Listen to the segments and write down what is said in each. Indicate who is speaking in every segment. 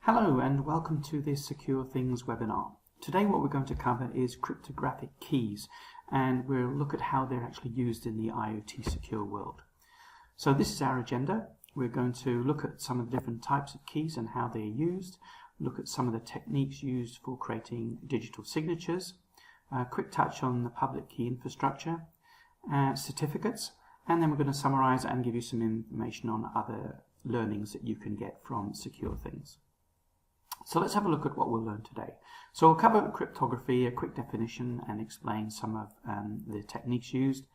Speaker 1: Hello and welcome to this Secure Things webinar. Today what we're going to cover is cryptographic keys, and we'll look at how they're actually used in the IoT secure world. So this is our agenda. We're going to look at some of the different types of keys and how they're used, look at some of the techniques used for creating digital signatures, a quick touch on the public key infrastructure, certificates, and then we're going to summarize and give you some information on other learnings that you can get from Secure Things. So let's have a look at what we'll learn today. So we'll cover cryptography, a quick definition, and explain some of the techniques used.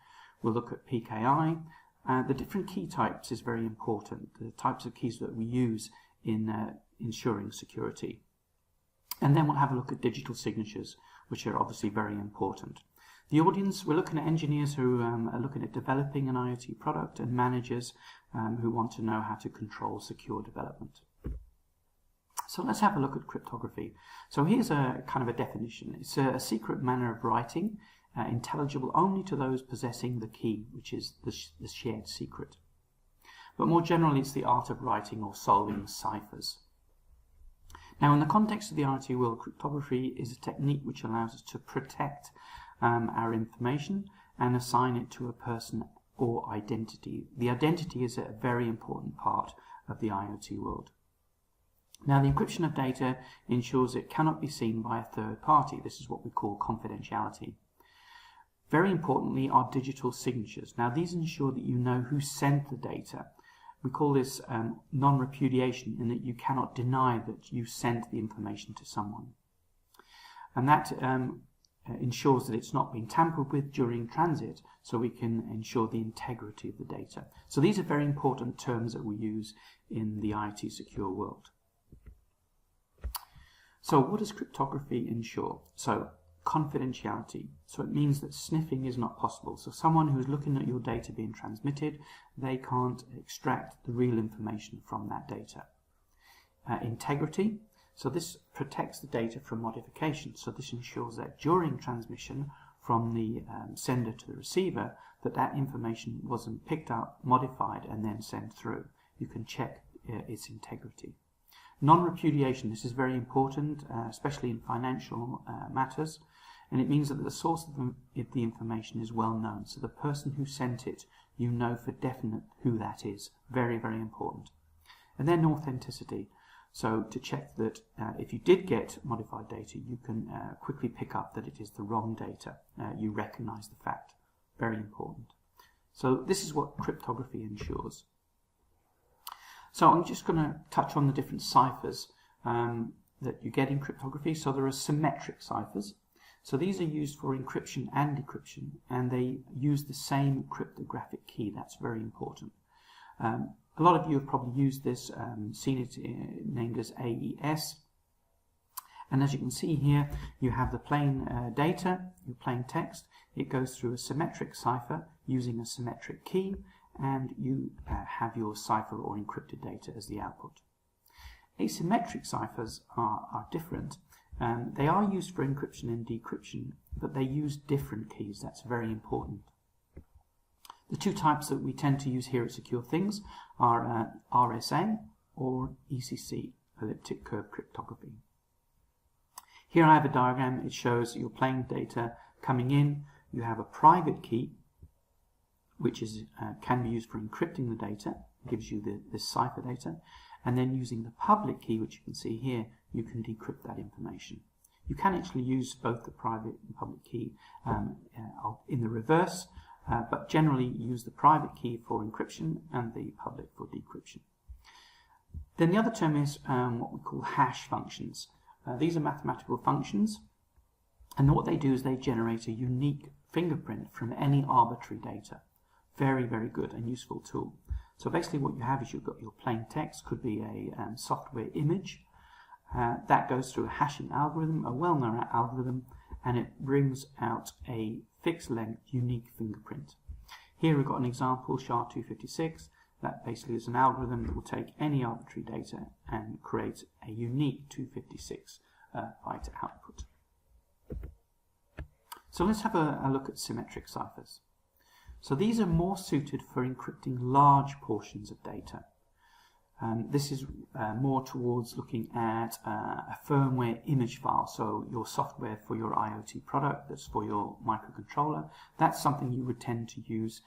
Speaker 1: We'll look at PKI. The different key types is very important, the types of keys that we use in ensuring security. And then we'll have a look at digital signatures, which are obviously very important. The audience, we're looking at engineers who are looking at developing an IoT product, and managers who want to know how to control secure development. So let's have a look at cryptography. So here's a kind of a definition. It's a secret manner of writing, intelligible only to those possessing the key, which is the shared secret. But more generally, it's the art of writing or solving ciphers. Now, in the context of the IoT world, cryptography is a technique which allows us to protect our information and assign it to a person or identity. The identity is a very important part of the IoT world. Now, the encryption of data ensures it cannot be seen by a third party. This is what we call confidentiality. Very importantly are digital signatures. Now, these ensure that you know who sent the data. We call this non-repudiation, in that you cannot deny that you sent the information to someone. And that ensures that it's not been tampered with during transit, so we can ensure the integrity of the data. So these are very important terms that we use in the IoT secure world. So what does cryptography ensure? So confidentiality. So it means that sniffing is not possible. So someone who is looking at your data being transmitted, they can't extract the real information from that data. Integrity. So this protects the data from modification. So this ensures that during transmission from the sender to the receiver, that information wasn't picked up, modified, and then sent through. You can check its integrity. Non-repudiation, this is very important, especially in financial matters, and it means that the source of the information is well known. So the person who sent it, you know for definite who that is. Very, very important. And then authenticity. So to check that if you did get modified data, you can quickly pick up that it is the wrong data. You recognize the fact. Very important. So this is what cryptography ensures. So I'm just going to touch on the different ciphers that you get in cryptography. So there are symmetric ciphers. So these are used for encryption and decryption, and they use the same cryptographic key. That's very important. A lot of you have probably used this, seen it named as AES. And as you can see here, you have the plain data, your plain text. It goes through a symmetric cipher using a symmetric key, and you have your cipher or encrypted data as the output. Asymmetric ciphers are different. They are used for encryption and decryption, but they use different keys. That's very important. The two types that we tend to use here at Secure Things are RSA or ECC, elliptic curve cryptography. Here I have a diagram. It shows your plain data coming in. You have a private key, which can be used for encrypting the data, gives you this cipher data, and then using the public key, which you can see here, you can decrypt that information. You can actually use both the private and public key in the reverse, but generally use the private key for encryption and the public for decryption. Then the other term is what we call hash functions. These are mathematical functions, and what they do is they generate a unique fingerprint from any arbitrary data. Very, very good and useful tool. So basically what you have is you've got your plain text, could be a software image. That goes through a hashing algorithm, a well-known algorithm, and it brings out a fixed length unique fingerprint. Here we've got an example, SHA-256. That basically is an algorithm that will take any arbitrary data and create a unique 256 byte output. So let's have a look at symmetric ciphers. So these are more suited for encrypting large portions of data. This is more towards looking at a firmware image file, so your software for your IoT product, that's for your microcontroller. That's something you would tend to use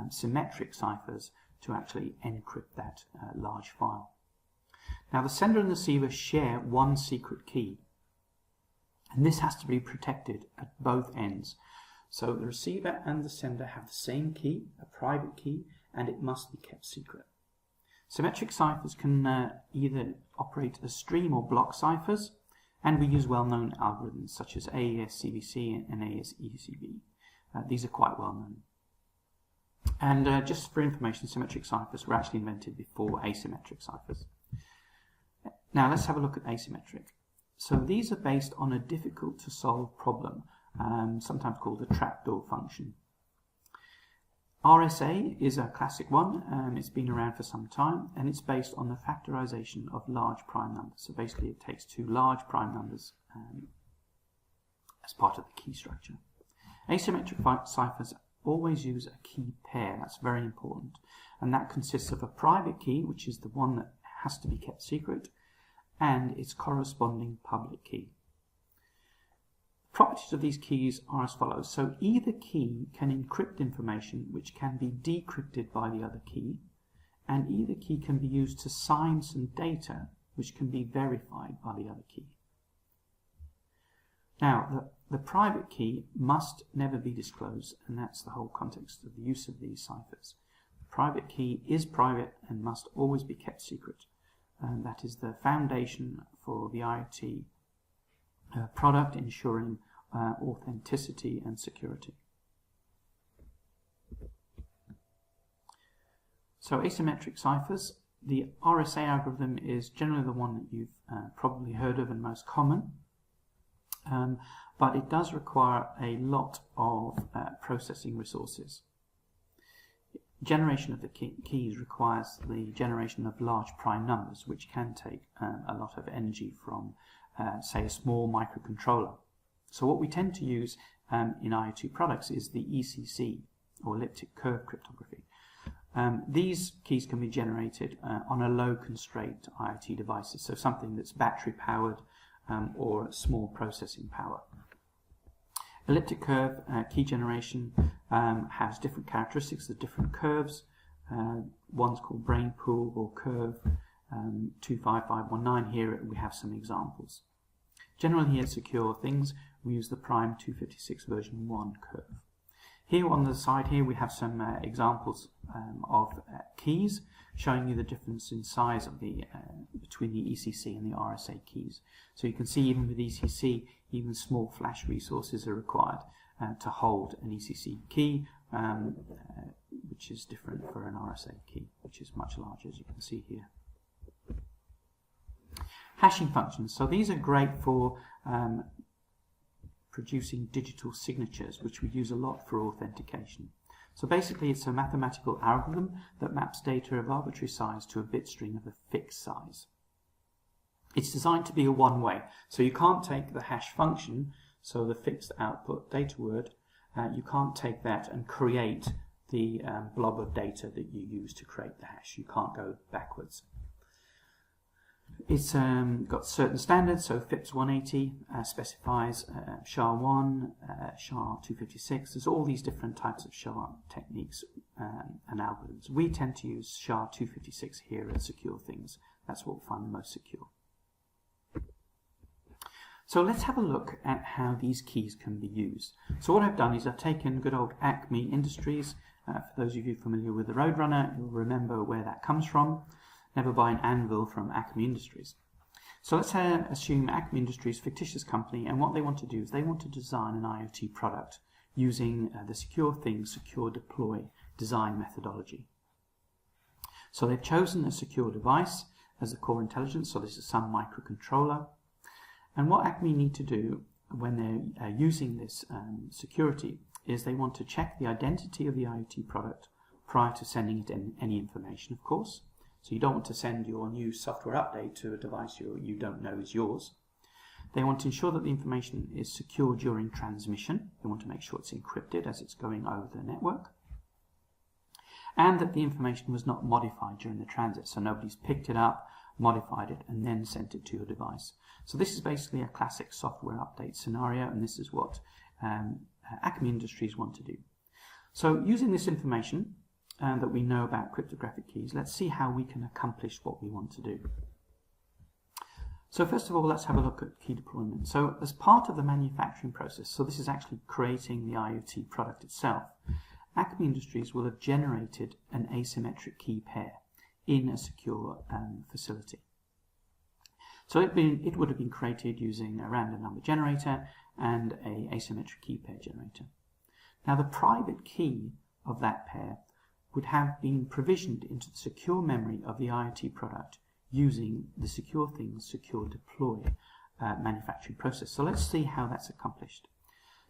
Speaker 1: symmetric ciphers to actually encrypt that large file. Now the sender and the receiver share one secret key, and this has to be protected at both ends. So the receiver and the sender have the same key, a private key, and it must be kept secret. Symmetric ciphers can either operate as stream or block ciphers, and we use well-known algorithms such as AES-CVC and AES-ECB. These are quite well known. And just for information, symmetric ciphers were actually invented before asymmetric ciphers. Now let's have a look at asymmetric. So these are based on a difficult to solve problem, sometimes called a trapdoor function. RSA is a classic one, it's been around for some time, and it's based on the factorization of large prime numbers. So basically it takes two large prime numbers as part of the key structure. Asymmetric ciphers always use a key pair, that's very important, and that consists of a private key, which is the one that has to be kept secret, and its corresponding public key. Properties of these keys are as follows. So either key can encrypt information which can be decrypted by the other key, and either key can be used to sign some data which can be verified by the other key. Now, the private key must never be disclosed, and that's the whole context of the use of these ciphers. The private key is private and must always be kept secret, and that is the foundation for the IoT product, ensuring authenticity and security. So asymmetric ciphers, the RSA algorithm is generally the one that you've probably heard of and most common, but it does require a lot of processing resources. Generation of the keys requires the generation of large prime numbers, which can take a lot of energy from say a small microcontroller. So what we tend to use in IoT products is the ECC, or elliptic curve cryptography. These keys can be generated on a low constraint IoT devices, so something that's battery powered or small processing power. Elliptic curve key generation has different characteristics, the different curves. One's called brain pool or curve 25519. Here we have some examples. Generally here at Secure Thingz we use the prime 256 version 1 curve. Here on the side here we have some examples of keys showing you the difference in size of the between the ECC and the RSA keys. So you can see even with ECC, even small flash resources are required to hold an ECC key, which is different for an RSA key, which is much larger, as you can see here. Hashing functions. So these are great for producing digital signatures, which we use a lot for authentication. So basically it's a mathematical algorithm that maps data of arbitrary size to a bit string of a fixed size. It's designed to be a one-way, so you can't take the hash function, so the fixed output data word, you can't take that and create the blob of data that you use to create the hash. You can't go backwards. It's got certain standards, so FIPS 180 specifies SHA-1, SHA-256. There's all these different types of SHA techniques and algorithms. We tend to use SHA-256 here at Secure Thingz. That's what we find the most secure. So let's have a look at how these keys can be used. So what I've done is I've taken good old Acme Industries. For those of you familiar with the Roadrunner, you'll remember where that comes from. Never buy an anvil from Acme Industries. So let's assume Acme Industries, fictitious company, and what they want to do is they want to design an IoT product using the Secure Thingz Secure Deploy design methodology. So they've chosen a secure device as the core intelligence, so this is some microcontroller. And what Acme need to do when they're using this security is they want to check the identity of the IoT product prior to sending it any information, of course. So you don't want to send your new software update to a device you don't know is yours. They want to ensure that the information is secure during transmission. They want to make sure it's encrypted as it's going over the network. and that the information was not modified during the transit. So nobody's picked it up, modified it, and then sent it to your device. So this is basically a classic software update scenario, and this is what Acme Industries want to do. So using this information that we know about cryptographic keys, let's see how we can accomplish what we want to do. So first of all, let's have a look at key deployment. So as part of the manufacturing process, so this is actually creating the IoT product itself, Acme Industries will have generated an asymmetric key pair in a secure facility. So it would have been created using a random number generator and an asymmetric key pair generator. Now the private key of that pair would have been provisioned into the secure memory of the IoT product using the secure Thingz secure deploy manufacturing process. So let's see how that's accomplished.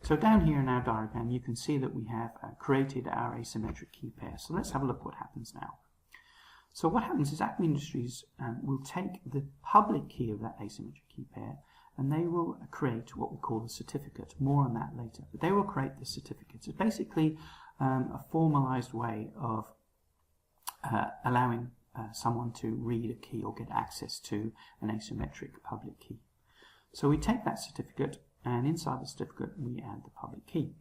Speaker 1: So down here in our diagram you can see that we have created our asymmetric key pair. So let's have a look what happens now. So what happens is Acme Industries will take the public key of that asymmetric key pair and they will create what we call the certificate. More on that later. But they will create the certificate. It's basically a formalized way of allowing someone to read a key or get access to an asymmetric public key. So we take that certificate and inside the certificate we add the public key.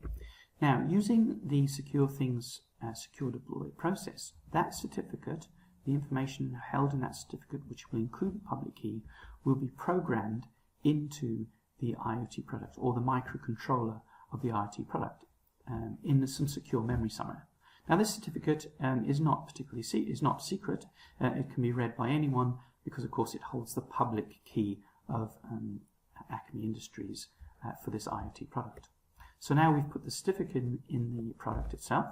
Speaker 1: Now using the secure Thingz secure deploy process, that certificate, the information held in that certificate, which will include the public key, will be programmed into the IoT product or the microcontroller of the IoT product in some secure memory somewhere. Now this certificate is not secret. It can be read by anyone because of course it holds the public key of Acme Industries for this IoT product. So now we've put the certificate in the product itself.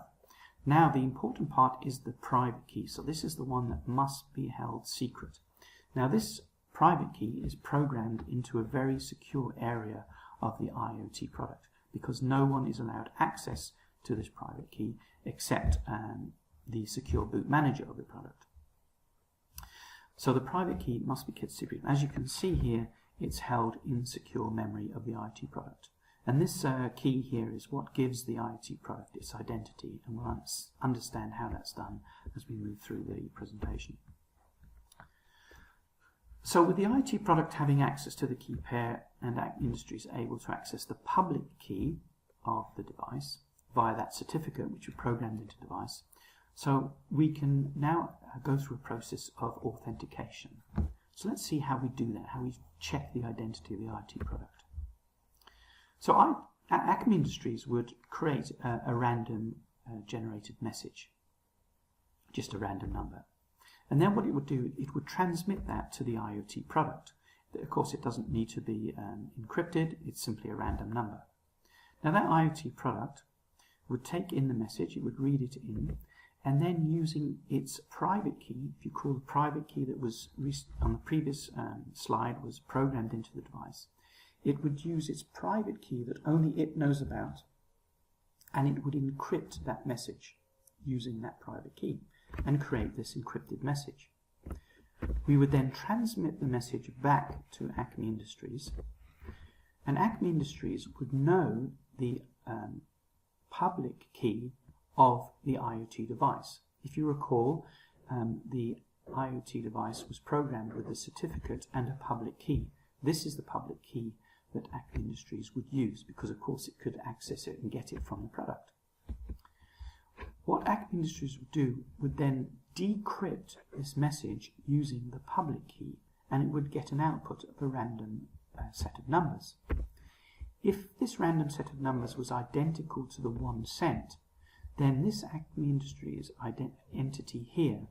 Speaker 1: Now the important part is the private key. So this is the one that must be held secret. Now this private key is programmed into a very secure area of the IoT product because no one is allowed access to this private key except the secure boot manager of the product. So the private key must be kept secret. As you can see here, it's held in secure memory of the IoT product. And this key here is what gives the IoT product its identity, and we'll understand how that's done as we move through the presentation. So with the IoT product having access to the key pair and Acme Industries able to access the public key of the device via that certificate which we programmed into the device, so we can now go through a process of authentication. So let's see how we do that, how we check the identity of the IoT product. So Acme Industries would create a random generated message, just a random number. And then what it would do, it would transmit that to the IoT product. Of course, it doesn't need to be encrypted, it's simply a random number. Now that IoT product would take in the message, it would read it in, and then using its private key, if you call the private key that was on the previous slide was programmed into the device, it would use its private key that only it knows about, and it would encrypt that message using that private key and create this encrypted message. We would then transmit the message back to Acme Industries, and Acme Industries would know the public key of the IoT device. If you recall, the IoT device was programmed with a certificate and a public key. This is the public key that Acme Industries would use because of course it could access it and get it from the product. What Acme Industries would do would then decrypt this message using the public key, and it would get an output of a random set of numbers. If this random set of numbers was identical to the one sent, then this Acme Industries entity here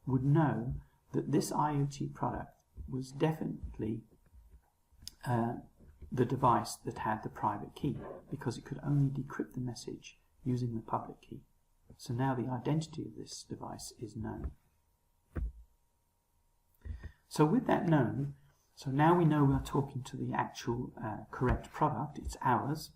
Speaker 1: would know that this IoT product was definitely the device that had the private key, because it could only decrypt the message using the public key. So now the identity of this device is known. So with that known, so now we know we're talking to the actual correct product, it's ours,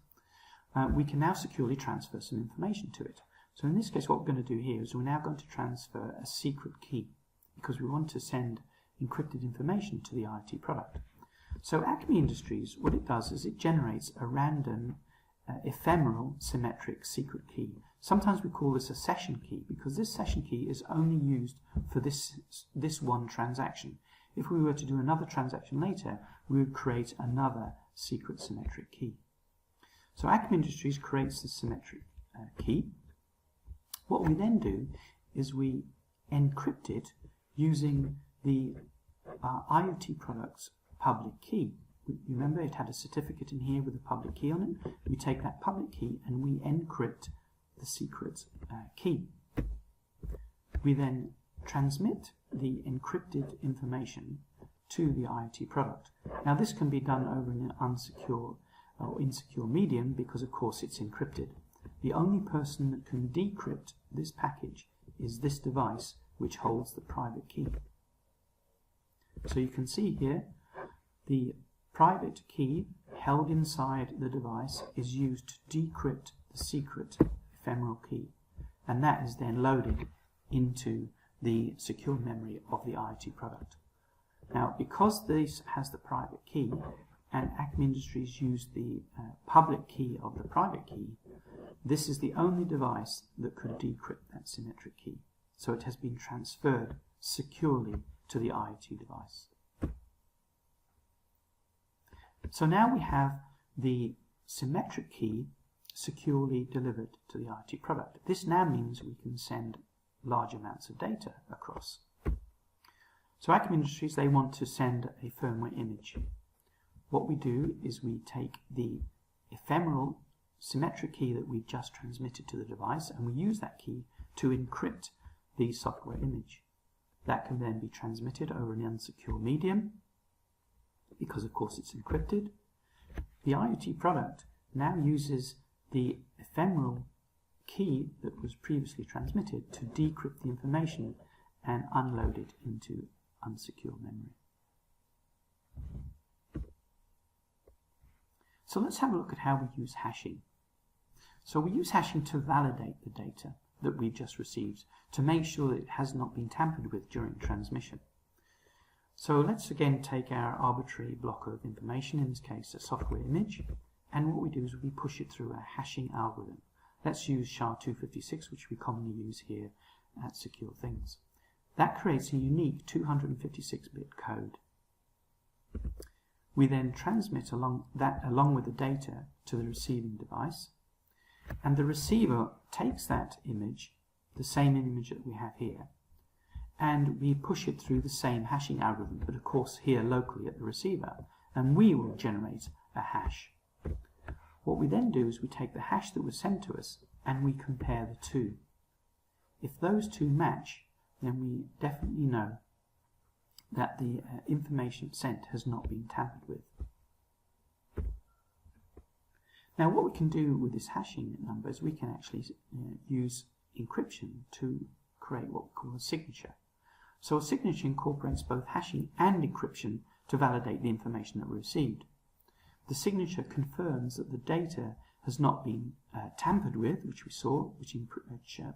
Speaker 1: we can now securely transfer some information to it. So in this case what we're going to do here is we're now going to transfer a secret key because we want to send encrypted information to the IoT product. So Acme Industries, what it does is it generates a random ephemeral symmetric secret key. Sometimes we call this a session key because this session key is only used for this one transaction. If we were to do another transaction later, we would create another secret symmetric key. So Acme Industries creates the symmetric key. What we then do is we encrypt it using the IoT product's public key. Remember, it had a certificate in here with a public key on it. We take that public key and we encrypt the secret key. We then transmit the encrypted information to the IoT product. Now this can be done over an unsecure or insecure medium because of course it's encrypted. The only person that can decrypt this package is this device which holds the private key. So you can see here the private key held inside the device is used to decrypt the secret ephemeral key, and that is then loaded into the secure memory of the IoT product. Now, because this has the private key and Acme Industries used the public key of the private key, this is the only device that could decrypt that symmetric key. So it has been transferred securely to the IoT device. So now we have the symmetric key securely delivered to the IoT product. This now means we can send large amounts of data across. So Acme Industries, they want to send a firmware image. What we do is we take the ephemeral symmetric key that we've just transmitted to the device and we use that key to encrypt the software image. That can then be transmitted over an unsecure medium because of course it's encrypted. The IoT product now uses the ephemeral key that was previously transmitted to decrypt the information and unload it into unsecure memory. So let's have a look at how we use hashing. So we use hashing to validate the data that we've just received to make sure that it has not been tampered with during transmission. So let's again take our arbitrary block of information, in this case a software image, and what we do is we push it through a hashing algorithm. Let's use SHA-256, which we commonly use here at Secure Thingz. That creates a unique 256-bit code. We then transmit along with the data to the receiving device, and the receiver takes that image, the same image that we have here, and we push it through the same hashing algorithm, but of course here locally at the receiver, and we will generate a hash. What we then do is we take the hash that was sent to us and we compare the two. If those two match, then we definitely know that the information sent has not been tampered with. Now what we can do with this hashing number is we can actually use encryption to create what we call a signature. So a signature incorporates both hashing and encryption to validate the information that we received. The signature confirms that the data has not been tampered with, which we saw, which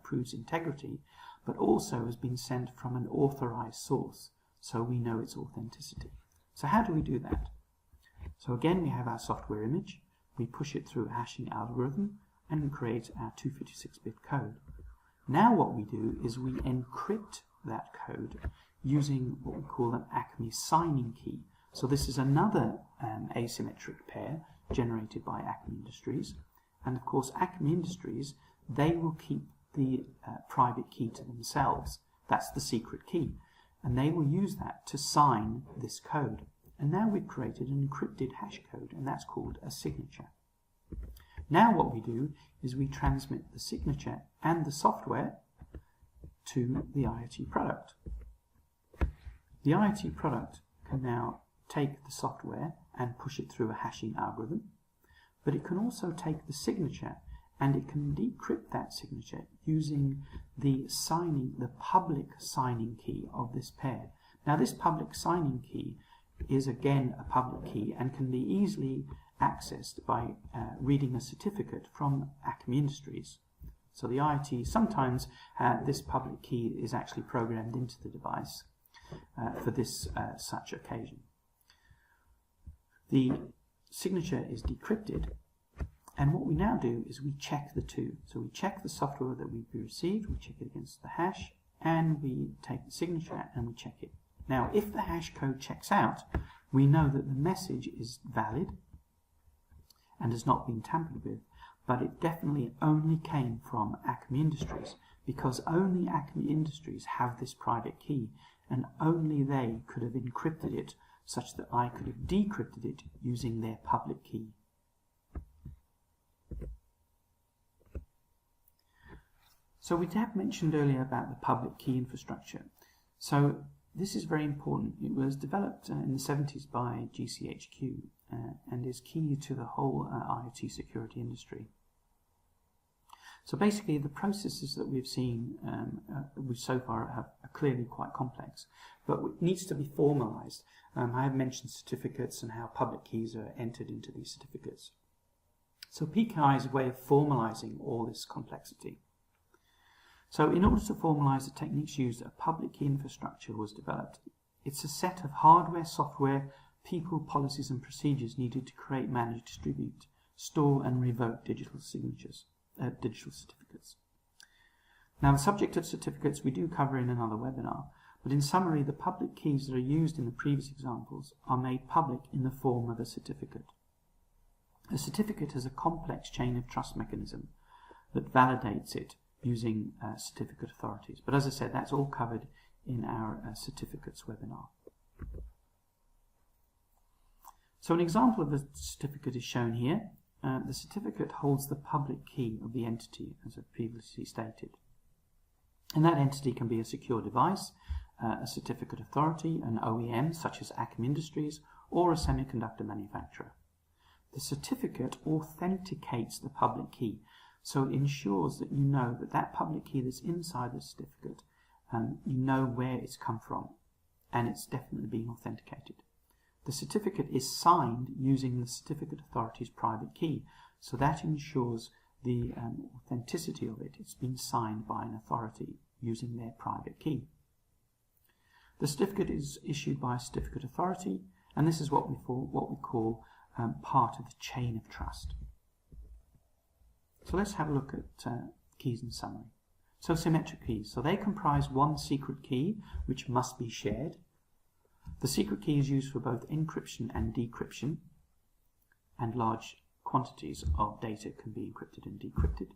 Speaker 1: proves integrity, but also has been sent from an authorized source, so we know its authenticity. So how do we do that? So again, we have our software image, we push it through a hashing algorithm, and we create our 256-bit code. Now what we do is we encrypt that code using what we call an Acme signing key. So this is another asymmetric pair generated by Acme Industries, and of course Acme Industries, they will keep the private key to themselves. That's the secret key, and they will use that to sign this code. And now we've created an encrypted hash code, and that's called a signature. Now what we do is we transmit the signature and the software to the IoT product. The IoT product can now take the software and push it through a hashing algorithm, but it can also take the signature and it can decrypt that signature using the public signing key of this pair. Now this public signing key is again a public key and can be easily accessed by reading a certificate from Acme Industries. So the IoT, sometimes this public key is actually programmed into the device for this such occasion. The signature is decrypted, And what we now do is we check the two. So we check the software that we've received, we check it against the hash, and we take the signature and we check it. Now, if the hash code checks out, we know that the message is valid and has not been tampered with, but it definitely only came from Acme Industries, because only Acme Industries have this private key, and only they could have encrypted it such that I could have decrypted it using their public key. So we have mentioned earlier about the public key infrastructure. So this is very important. It was developed in the 70s by GCHQ and is key to the whole IoT security industry. So basically the processes that we've seen so far are clearly quite complex, but it needs to be formalized. I have mentioned certificates and how public keys are entered into these certificates. So PKI is a way of formalizing all this complexity. So in order to formalize the techniques used, a public key infrastructure was developed. It's a set of hardware, software, people, policies and procedures needed to create, manage, distribute, store and revoke digital signatures, digital certificates. Now the subject of certificates we do cover in another webinar, but in summary the public keys that are used in the previous examples are made public in the form of a certificate. A certificate has a complex chain of trust mechanism that validates it using certificate authorities. But as I said, that's all covered in our certificates webinar. So an example of a certificate is shown here. The certificate holds the public key of the entity, as I previously stated. And that entity can be a secure device, a certificate authority, an OEM such as Acme Industries, or a semiconductor manufacturer. The certificate authenticates the public key. So it ensures that you know that that public key that's inside the certificate, you know where it's come from, and it's definitely being authenticated. The certificate is signed using the certificate authority's private key, so that ensures the authenticity of it. It's been signed by an authority using their private key. The certificate is issued by a certificate authority, and this is what we call part of the chain of trust. So let's have a look at keys in summary. So symmetric keys. So they comprise one secret key which must be shared. The secret key is used for both encryption and decryption, and large quantities of data can be encrypted and decrypted.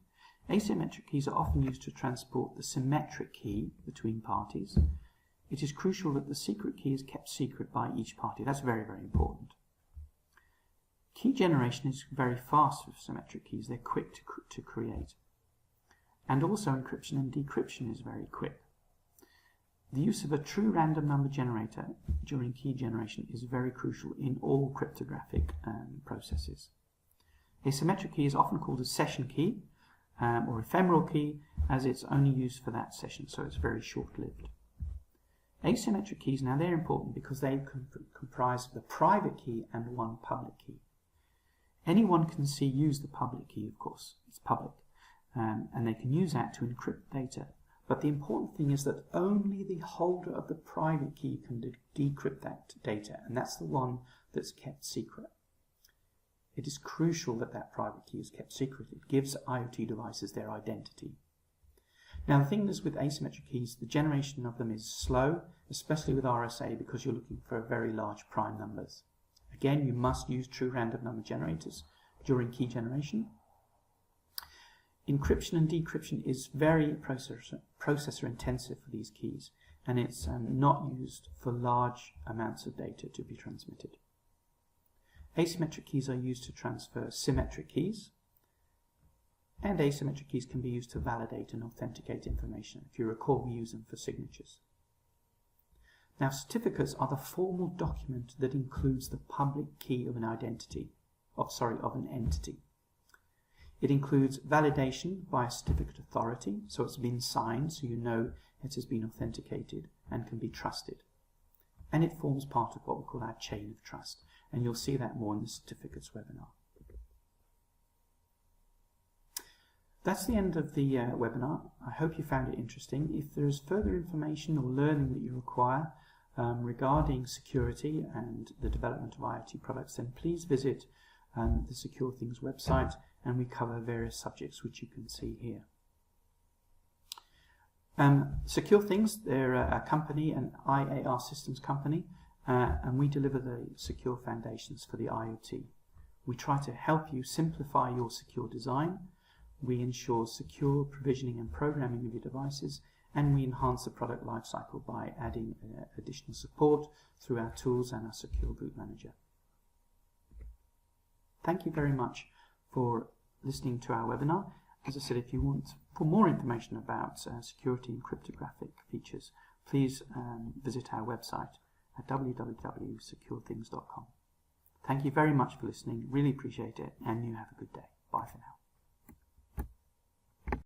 Speaker 1: Asymmetric keys are often used to transport the symmetric key between parties. It is crucial that the secret key is kept secret by each party. That's very, very important. Key generation is very fast with symmetric keys. They're quick to create. And also encryption and decryption is very quick. The use of a true random number generator during key generation is very crucial in all cryptographic processes. A symmetric key is often called a session key or ephemeral key, as it's only used for that session, so it's very short-lived. Asymmetric keys, now they're important because they comprise the private key and one public key. Anyone can use the public key, of course, it's public, and they can use that to encrypt data. But the important thing is that only the holder of the private key can decrypt that data, and that's the one that's kept secret. It is crucial that that private key is kept secret. It gives IoT devices their identity. Now the thing is with asymmetric keys, the generation of them is slow, especially with RSA, because you're looking for very large prime numbers. Again, you must use true random number generators during key generation. Encryption and decryption is very processor intensive for these keys, and it's not used for large amounts of data to be transmitted. Asymmetric keys are used to transfer symmetric keys, and asymmetric keys can be used to validate and authenticate information. If you recall, we use them for signatures. Now, certificates are the formal document that includes the public key of an entity. It includes validation by a certificate authority, so it's been signed, so you know it has been authenticated and can be trusted. And it forms part of what we call our chain of trust, and you'll see that more in the certificates webinar. That's the end of the webinar. I hope you found it interesting. If there is further information or learning that you require regarding security and the development of IoT products, then please visit the Secure Thingz website and we cover various subjects which you can see here. Secure Thingz, they're a company, an IAR systems company, and we deliver the secure foundations for the IoT. We try to help you simplify your secure design. We ensure secure provisioning and programming of your devices, and we enhance the product lifecycle by adding additional support through our tools and our secure boot manager. Thank you very much for listening to our webinar. As I said, if you want for more information about security and cryptographic features, please visit our website at www.securethingz.com. Thank you very much for listening. Really appreciate it, and you have a good day. Bye for now.